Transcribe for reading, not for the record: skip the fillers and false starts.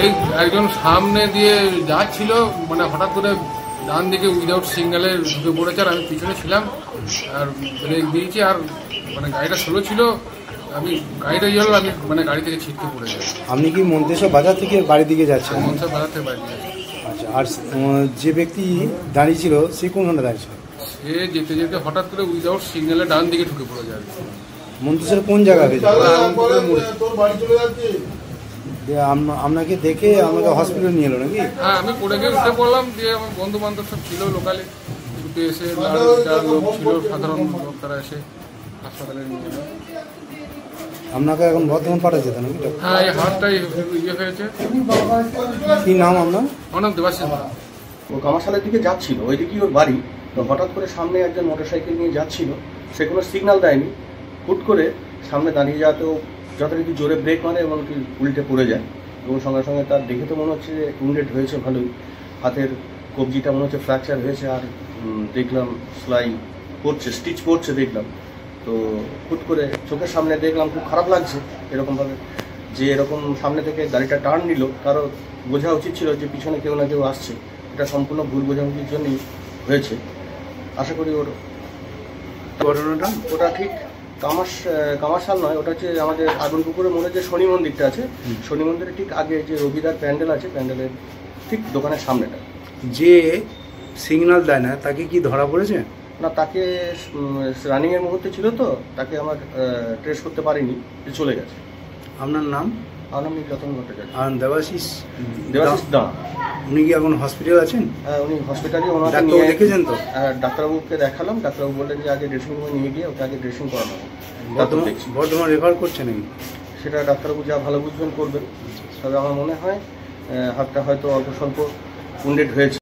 এই একজন সামনে দিয়ে যাচ্ছিল, মানে হঠাৎ করে ডান দিকে উইদাউট সিগন্যালে ঢুকে পড়েছে, আর আমি পিছনে ছিলাম আর ব্রেক দিয়েছি, আর মানে গাড়িটা স্লো ছিল, আমি গাড়িটা ইয়ে হলো, আমি মানে গাড়ি থেকে ছিটকে পড়ে যাই। আপনি কি মন্তেশ্বর বাজার থেকে বাড়ির দিকে যাচ্ছেন? মন্তেশ্বর বাজার থেকে বাড়ি যাচ্ছি। আচ্ছা, আর যে ব্যক্তি দাঁড়িয়ে ছিল সে কোনখানে দাঁড়িয়ে ছিল? সে যেতে যেতে হঠাৎ করে উইদাউট সিগন্যালে ডান দিকে ঢুকে পড়ে যায়। মন্তেশ্বর কোন জায়গা হয়েছে? আপনাকে দেখে আমাকে হসপিটাল নিয়ে এলো নাকি? হ্যাঁ, আমি পড়ে গিয়ে উঠে পড়লাম, দিয়ে আমার বন্ধু বান্ধব সব ছিল লোকালে, ছুটে এসে যার লোক ছিল সাধারণ লোক তারা এসে হাসপাতালে নিয়ে এলো। আপনাকে এখন বর্ধমান পাঠাচ্ছে তো নাকি? হ্যাঁ, এই হাতটাই ইয়ে হয়েছে। কি নাম আপনার? আমার নাম দেবাশিস। ও কামারশালের দিকে যাচ্ছিল, ওই দিকেই ওর বাড়ি। তো হঠাৎ করে সামনে একজন মোটরসাইকেল নিয়ে যাচ্ছিল, সে কোনো সিগন্যাল দেয়নি, হুট করে সামনে দাঁড়িয়ে যাওয়াতেও যথারীতি জোরে ব্রেক মারে এবং কি উল্টে পড়ে যায়। এবং সঙ্গে সঙ্গে তার দেখে তো মনে হচ্ছে যে উন্ডেড হয়েছে ভালোই, হাতের কবজিটা মনে হচ্ছে ফ্র্যাকচার হয়েছে, আর দেখলাম সেলাই পড়ছে, স্টিচ পড়ছে দেখলাম। তো হুট করে চোখের সামনে দেখলাম, খুব খারাপ লাগছে এরকমভাবে, যে এরকম সামনে থেকে গাড়িটা টার্ন নিল, কারো বোঝা উচিত ছিল যে পিছনে কেউ না কেউ আসছে। এটা সম্পূর্ণ ভুল বোঝাবুঝির জন্যই হয়েছে। আশা করি ওর ঘটনাটা ওটা ঠিক কামারশাল নয়, ওটা হচ্ছে আমাদের আগুনপুকুরের মোড়ে যে শনি মন্দিরটা আছে, শনি মন্দিরের ঠিক আগে যে রবিদার প্যান্ডেল আছে, প্যান্ডেলের ঠিক দোকানের সামনেটা। যে সিগন্যাল দেয় না তাকে কি ধরা পড়েছে? না, তাকে রানিংয়ের মুহূর্তে ছিল, তো তাকে আমার ট্রেস করতে পারিনি, চলে গেছে। আপনার নাম? আমার নাম নীলরতন ভট্টাচার্য। আর দেবাশিস দা। উনি কি এখন হসপিটাল আছেন? হ্যাঁ, উনি হসপিটালে ওনাকে ডাক্তারবাবু দেখেছেন তো? ডাক্তারবাবুকে দেখালাম, ডাক্তারবাবু বললেন যে আগে ড্রেসিং রুমে নিয়ে গিয়ে ওকে আগে ড্রেসিং করানো হবে। বর্ধমান রেফার করছে নাকি? সেটা ডাক্তারবাবু যা ভালো বুঝবেন করবেন, তবে আমার মনে হয় হাতটা হয়তো অল্প স্বল্প উন্ডেড হয়েছে।